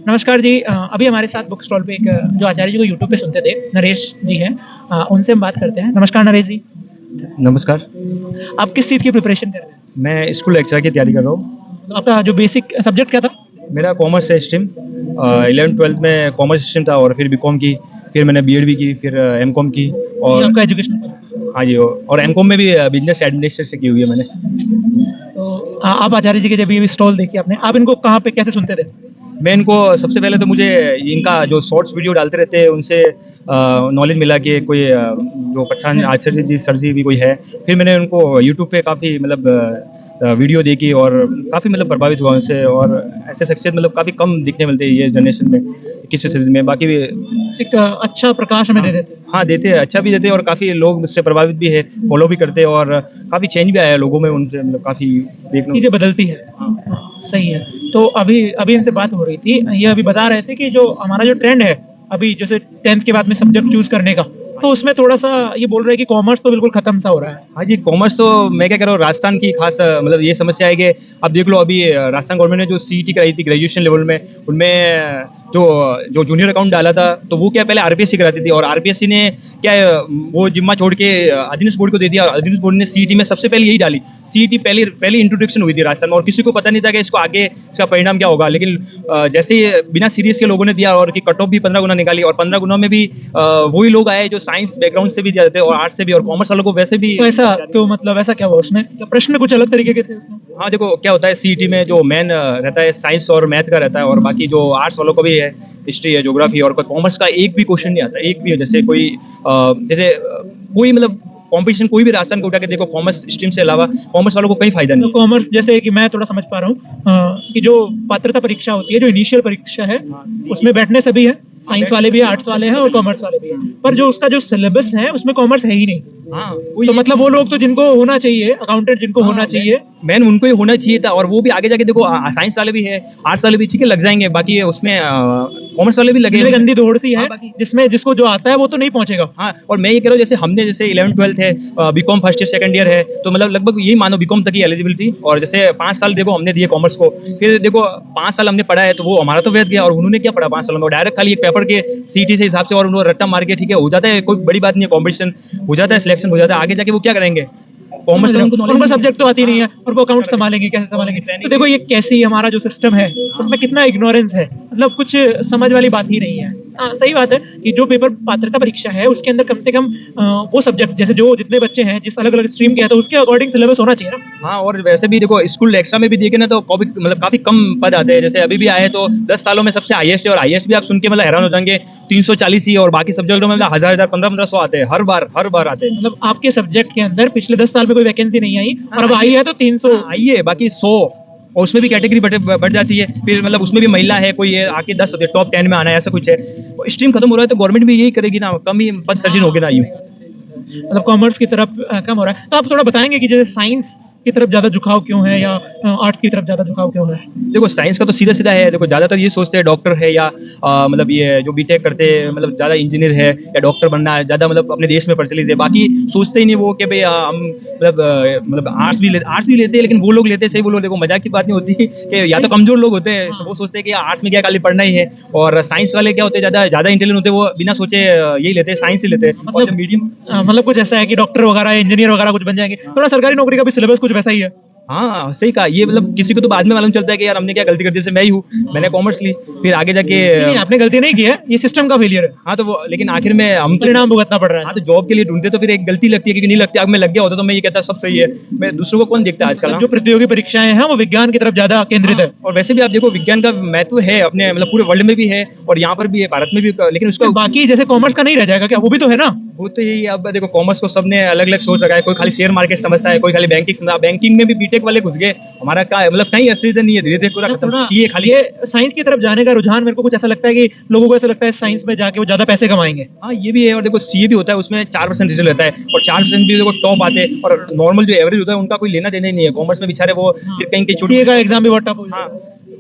नमस्कार जी। अभी हमारे साथ बुक स्टॉल पे एक जो आचार्य जी को यूट्यूब पे सुनते थे, नरेश जी हैं। उनसे हम बात करते हैं। नमस्कार नरेश जी। नमस्कार। आप किस चीज़ की प्रिपरेशन कर रहे हैं? मैं स्कूल लेक्चरर की तैयारी कर रहा हूँ। तो आपका जो बेसिक सब्जेक्ट क्या था? मेरा कॉमर्स है स्ट्रीम। 11th-12th में कॉमर्स स्ट्रीम था और फिर बीकॉम की, फिर मैंने बीएड भी की, फिर एमकॉम की ये और आपका एजुकेशन। हाँ जी, और एमकॉम में भी बिजनेस एडमिनिस्ट्रेशन से की हुई है मैंने। तो आप आचार्य जी के जब ये स्टॉल देखी आपने, आप इनको कहाँ पे कैसे सुनते थे? मैं इनको सबसे पहले तो मुझे इनका जो शॉर्ट्स वीडियो डालते रहते हैं उनसे नॉलेज मिला कि कोई जो पहचान आचार्य जी सर जी भी कोई है। फिर मैंने उनको यूट्यूब पे काफ़ी मतलब वीडियो देखी और काफ़ी मतलब प्रभावित हुआ उनसे। और ऐसे सक्सेस मतलब काफ़ी कम दिखने मिलते हैं ये जनरेशन में, 21वीं सदी में। बाकी भी एक अच्छा प्रकाश हमें दे देते हैं। हाँ देते हैं, अच्छा भी देते हैं और काफ़ी लोग उससे प्रभावित भी है, फॉलो भी करते हैं और काफ़ी चेंज भी आया है लोगों में उनसे, मतलब काफ़ी देखने। चीज़ें बदलती है। सही है। तो अभी अभी इनसे बात हो रही थी, ये अभी बता रहे थे कि जो हमारा जो ट्रेंड है अभी, जैसे 10th के बाद में सब्जेक्ट चूज करने का, तो उसमें थोड़ा सा ये बोल रहे हैं कि कॉमर्स तो बिल्कुल खत्म सा हो रहा है। हाँ जी, कॉमर्स तो मैं क्या कह रहा हूँ, राजस्थान की खास मतलब ये समस्या है कि अब देख लो, अभी राजस्थान गवर्नमेंट ने जो सीईटी कराई थी ग्रेजुएशन लेवल में, उनमें जो जो जूनियर अकाउंट डाला था तो वो क्या पहले आरपीएससी कराती थी, और आरपीएससी ने क्या है, वो जिम्मा छोड़ के अधीनस्थ बोर्ड को दे दिया। अधीनस्थ बोर्ड ने सीईटी में सबसे पहले यही डाली। सीईटी पहली इंट्रोडक्शन हुई थी राजस्थान में और किसी को पता नहीं था कि इसको आगे इसका परिणाम क्या होगा। लेकिन जैसे ही बिना सीरीज के लोगों ने दिया और की कट ऑफ भी 15 गुना निकाली, और 15 गुना में भी वही लोग आए जो साइंस बैकग्राउंड से भी जाते हैं और आर्ट्स से भी, और कॉमर्स वालों को वैसे भी। तो ऐसा तो मतलब ऐसा क्या हुआ उसमें? क्या प्रश्न कुछ अलग तरीके के थे उसमें? हाँ देखो क्या होता है, सीईटी में जो मेन रहता है साइंस और मैथ का रहता है, और बाकी जो आर्ट्स वालों को भी है, हिस्ट्री है, ज्योग्राफी, और कॉमर्स का एक भी क्वेश्चन नहीं आता, एक भी। जैसे कोई कोई मतलब कॉम्पिटिशन कोई भी राजस्थान को उठा के देखो, कॉमर्स स्ट्रीम से अलावा कॉमर्स वालों को कोई फायदा तो नहीं। कॉमर्स जैसे कि मैं थोड़ा समझ पा रहा हूँ कि जो पात्रता परीक्षा होती है, जो इनिशियल परीक्षा है, उसमें बैठने सभी है, साइंस वाले भी है, आर्ट्स वाले हैं और कॉमर्स वाले भी हैं। पर जो उसका जो सिलेबस है उसमें कॉमर्स है ही नहीं। हाँ तो मतलब वो लोग तो जिनको होना चाहिए, अकाउंटेंट जिनको होना चाहिए, मैन उनको ही होना चाहिए था, और वो भी आगे जाके देखो साइंस वाले भी है, आर्ट्स वाले भी ठीक है लग जाएंगे, बाकी उसमें कॉमर्स वाले भी लगे इतनी हैं। गंदी दौड़ सी है जिसमें जिसको जो आता है वो तो नहीं पहुंचेगा। हाँ, और मैं ये कह रहा हूँ, जैसे हमने जैसे 11th-12th है, BCom first year second year है, तो मतलब लगभग यही मानो बीकॉम तक ही एलिजिबिलिटी। और जैसे 5 साल देखो हमने दिए कॉमर्स को, फिर देखो 5 साल हमने पढ़ा है तो वो हमारा तो व्यर्थ गया, और उन्होंने क्या पढ़ा 5 साल में, डायरेक्ट खाली एक पेपर के सीटी से हिसाब से और उन्होंने रट्टा मार के ठीक है हो जाता है, कोई बड़ी बात नहीं है, कॉम्पिटिशन हो जाता है, सिलेक्शन हो जाता है, आगे जाके वो क्या करेंगे? कॉमर्स का उनको सब्जेक्ट तो आती नहीं है और वो अकाउंट संभालेंगे, कैसे संभालेंगे? तो देखो ये कैसी हमारा जो सिस्टम है उसमें कितना इग्नोरेंस है, मतलब कुछ समझ वाली बात ही नहीं है। सही बात है कि जो पेपर पात्रता परीक्षा है उसके अंदर कम से कम वो सब्जेक्ट, जैसे जो जितने बच्चे हैं जिस अलग अलग स्ट्रीम के हैं, तो उसके अकॉर्डिंग सिलेबस होना चाहिए ना। हाँ, और वैसे भी देखो स्कूल एक्स्ट्रा में भी देखे ना तो मतलब काफी कम पद आते हैं। जैसे अभी भी आए तो 10 सालों में सबसे हाईएस्ट है, और हाईएस्ट भी आप सुन के मतलब हैरान हो जाएंगे, 340 ही। और बाकी सब्जेक्टों में मतलब 1000 1500 आते हैं, हर बार आते हैं। मतलब आपके सब्जेक्ट के अंदर पिछले 10 साल में कोई वैकेंसी नहीं आई और अब आई है तो 300 आई है, बाकी 100, और उसमें भी कैटेगरी बढ़ जाती है। फिर मतलब उसमें भी महिला है, कोई है आके 10 टॉप 10 में आना है, ऐसा कुछ है। स्ट्रीम खत्म हो रहा है तो गवर्नमेंट भी यही करेगी ना, कम ही पद सृजन होगी ना। मतलब कॉमर्स की तरफ कम हो रहा है। तो आप थोड़ा बताएंगे कि जैसे साइंस की तरफ ज्यादा झुकाव क्यों है या आर्ट्स की तरफ ज्यादा झुकाव क्यों है? देखो साइंस का तो सीधा सीधा है, देखो ज्यादातर ये सोचते हैं डॉक्टर है या मतलब ये जो बीटेक करते हैं मतलब ज्यादा इंजीनियर है या डॉक्टर बनना है ज्यादा, मतलब अपने देश में प्रचलित है। बाकी सोचते ही नहीं वो कि भाई हम मतलब आर्ट्स भी लेते हैं, लेकिन वो लोग लेते हैं, सही बोलो, देखो मजाक की बात नहीं होती कि या तो कमजोर लोग होते हैं तो वो सोचते हैं कि आर्ट्स में क्या खाली पढ़ना ही है, और साइंस वाले क्या होते हैं ज्यादा इंटेलिजेंट होते हैं, वो बिना सोचे यही लेते हैं, साइंस ही लेते हैं। मतलब मीडियम मतलब कुछ ऐसा है कि डॉक्टर वगैरह इंजीनियर वगैरह कुछ बन जाएंगे, थोड़ा सरकारी नौकरी का भी सिलेबस कुछ वैसा ही है। हाँ सही कहा, ये मतलब किसी को तो बाद में मालूम चलता है कि यार हमने क्या गलती कर दी। जैसे मैं ही हूँ, मैंने कॉमर्स ली, फिर आगे जाके नहीं, आपने गलती नहीं की है, ये सिस्टम का फेलियर है। हाँ तो वो, लेकिन आखिर में हम परिणाम भुगतना पड़ रहा है। हाँ तो जॉब के लिए ढूंढते तो फिर एक गलती लगती है, क्योंकि नहीं लगती। अब मैं लग गया होता तो मैं ये कहता सब सही है, मैं दूसरों को कौन देखता है आजकल। जो प्रतियोगी परीक्षाएं हैं वो विज्ञान की तरफ ज्यादा केंद्रित है। और वैसे भी आप देखो विज्ञान का महत्व है अपने मतलब पूरे वर्ल्ड में भी है, और यहाँ पर भी है, भारत में भी, लेकिन उसका बाकी जैसे कॉमर्स का नहीं रह जाएगा क्या? वो भी तो है ना। वो तो यही है। अब देखो कॉमर्स को सबने अलग अलग सोच रखा है, कोई खाली शेयर मार्केट समझता है, कोई खाली बैंकिंग समझता है। बैंकिंग में भी बीटेक वाले घुस गए, हमारा क्या मतलब कहीं अस्तित्व नहीं है, धीरे धीरे पूरा खत्म। ये खाली ये साइंस की तरफ जाने का रुझान, मेरे को कुछ ऐसा लगता है कि लोगों को ऐसा लगता है साइंस में जाके वो ज्यादा पैसे कमाएंगे। हाँ ये भी है, और देखो सीए भी होता है, उसमें 4% रिजल्ट रहता है, और 4% भी देखो टॉप आते हैं, और नॉर्मल जो एवरेज होता है उनका कोई लेना देना ही नहीं है। कॉमर्स में बेचारे वो फिर कहीं कहीं सीए का एग्जाम भी बहुत टफ हो हाँ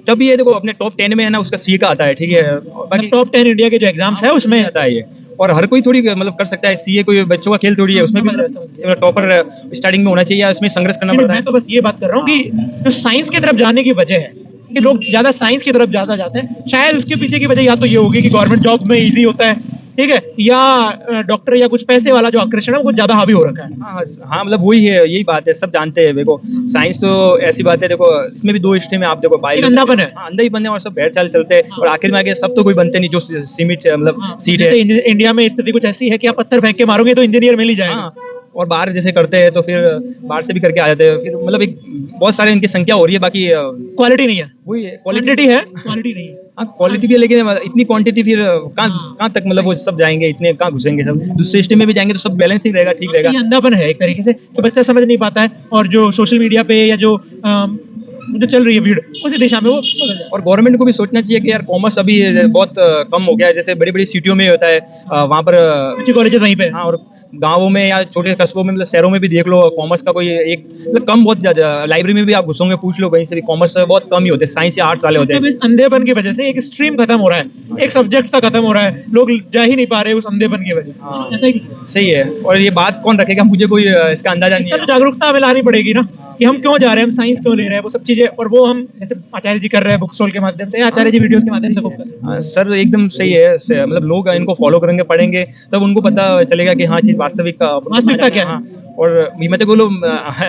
तब भी ये देखो अपने टॉप 10 में है ना, उसका सीए का आता है, ठीक है। बाकी टॉप 10 इंडिया के जो एग्जाम्स है उसमें आता है ये, और हर कोई थोड़ी मतलब कर सकता है सीए, कोई बच्चों का खेल थोड़ी है। उसमें भी टॉपर स्टार्टिंग में होना चाहिए या उसमें संघर्ष करना पड़ता है। मैं तो बस ये बात कर रहा हूँ कि जो साइंस की तरफ जाने की वजह है कि लोग ज्यादा साइंस की तरफ ज्यादा जाते हैं। शायद उसके पीछे की वजह या तो ये होगी कि गवर्नमेंट जॉब में इजी होता है, ठीक है, या डॉक्टर या कुछ पैसे वाला जो आकर्षण है वो कुछ ज्यादा हावी हो रखा है। हाँ हाँ, मतलब वही है, यही बात है, सब जानते हैं। देखो साइंस तो ऐसी बात है, देखो इसमें भी दो स्ट्रीम है, आप देखो एक अंधापन है। हाँ, अंधा ही बनने और सब बैठ चाल चलते हैं, और आखिर में आगे सब तो कोई बनते नहीं जो सीमित मतलब सीट है। जैसे इंडिया में स्थिति कुछ ऐसी है कि आप पत्थर फेंक के मारोगे तो इंजीनियर मिल ही जाएगा। हाँ, और बाहर जैसे करते हैं तो फिर बाहर से भी करके आ जाते हैं, फिर मतलब एक बहुत सारे इनकी संख्या हो रही है, बाकी क्वालिटी नहीं है, वही है, क्वांटिटी है, क्वालिटी नहीं है। हाँ क्वालिटी भी है, लेकिन इतनी क्वांटिटी फिर कहाँ तक मतलब वो सब जाएंगे, इतने कहाँ घुसेंगे, सब दूसरे स्टेट में भी जाएंगे तो सब बैलेंस ही रहेगा, ठीक रहेगा। ये अंधापन है एक तरीके से कि बच्चा समझ नहीं पाता है, और जो सोशल मीडिया पे या जो जो चल रही है भीड़ उसी दिशा में वो बदल जाए। और गवर्नमेंट को भी सोचना चाहिए कि यार कॉमर्स अभी बहुत कम हो गया है, जैसे बड़ी बड़ी सिटियों में होता है, वहाँ पर अच्छे कॉलेजेस वहीं पे। हाँ, और गाँवों में या छोटे कस्बों में मतलब शहरों में भी देख लो, कॉमर्स का कोई एक मतलब कम बहुत ज्यादा, लाइब्रेरी में भी आप घुसोगे पूछ लो कहीं से भी, कॉमर्स बहुत कम ही होते हैं, साइंस या आर्ट्स वाले होते मतलब हैं। इस अंधेपन की वजह से एक स्ट्रीम खत्म हो रहा है, एक सब्जेक्ट सा खत्म हो रहा है, लोग जा ही नहीं पा रहे उस अंधेपन की वजह से। हाँ। ऐसा ही सही है, और ये बात कौन रखेगा, मुझे कोई इसका अंदाजा नहीं इसका तो है। जागरूकता हमें लानी पड़ेगी ना, कि हम क्यों जा रहे हैं, हम साइंस क्यों ले रहे हैं, वो सब चीजें, और वो हम जैसे आचार्य जी कर रहे हैं बुक स्टॉल के माध्यम से, आचार्य जी वीडियोस के माध्यम से खूब कर रहे हैं। सर एकदम सही है, मतलब लोग इनको फॉलो करेंगे, पढ़ेंगे, तब उनको पता चलेगा कि हाँ चीज वास्तविकता क्या है। हाँ, और मैं तो बोलो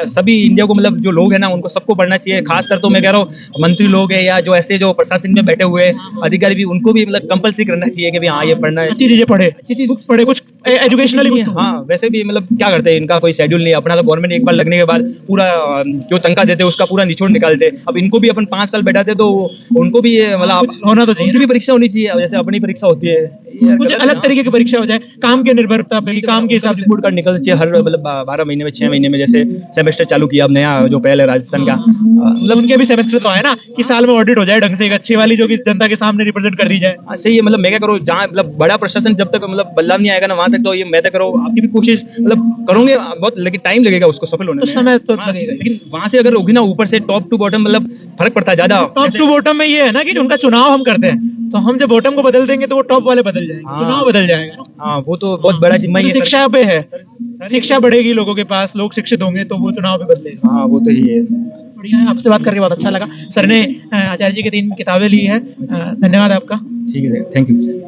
सभी इंडिया को मतलब जो लोग हैं ना उनको सबको पढ़ना चाहिए, खासकर तो मैं कह रहा हूँ मंत्री लोग हैं या जो ऐसे जो प्रशासन में बैठे हुए अधिकारी भी, उनको भी मतलब कंपलसरी करना चाहिए कि भाई हाँ ये पढ़ना है, अच्छी चीजें पढ़े, अच्छी चीज बुक्स पढ़े, कुछ एजुकेशनली कुछ। हाँ वैसे भी मतलब क्या करते हैं, इनका कोई शेड्यूल नहीं है अपना, तो गवर्नमेंट एक बार लगने के बाद पूरा जो तंका देते हैं उसका पूरा निचोड़ निकालते हैं। अब इनको भी अपन 5 साल बैठाते तो उनको भी ये मतलब कुछ होना तो चाहिए, उनकी भी परीक्षा होनी चाहिए, अब जैसे अपनी परीक्षा होती है, ये कुछ गलत अलग है। तरीके की परीक्षा हो जाए, काम के निर्भरता पे, काम के हिसाब से। बोर्ड कार्ड निकलना चाहिए हर मतलब 12 महीने में, 6 महीने में, जैसे सेमेस्टर चालू किया अब नया जो पहले राजस्थान का, मतलब उनके भी सेमेस्टर तो है ना, कि साल में ऑडिट हो जाए ढंग से, एक अच्छी वाली जो कि जनता के सामने रिप्रेजेंट कर दी जाए। सही है, मतलब मैं क्या करूँ, जहाँ मतलब बड़ा प्रशासन जब तक मतलब बदलाव नहीं आएगा ना वहां तक तो ये मैं तो करो, आपकी भी कोशिश मतलब करोगे बहुत, लेकिन टाइम लगेगा उसको सफल होने तो में। समय तो हाँ, लगेगा। लेकिन वहां से अगर होगी ना ऊपर से टॉप टू बॉटम मतलब फर्क पड़ता है ज्यादा। टॉप टू बॉटम में ये है ना कि उनका चुनाव हम करते हैं, तो हम जब बॉटम को बदल देंगे तो वो टॉप वाले बदल जाएंगे, हाँ। चुनाव बदल जाएगा ना। हाँ वो तो बहुत बड़ा जिम्मा ही तो है। शिक्षा पे है, शिक्षा बढ़ेगी लोगों के पास, लोग शिक्षित होंगे तो वो चुनाव भी बदलेगा। हाँ वो तो ही है। बढ़िया है, आपसे बात करके बहुत अच्छा लगा। सर ने आचार्य जी की 3 किताबें ली है, धन्यवाद आपका। ठीक है, थैंक यू।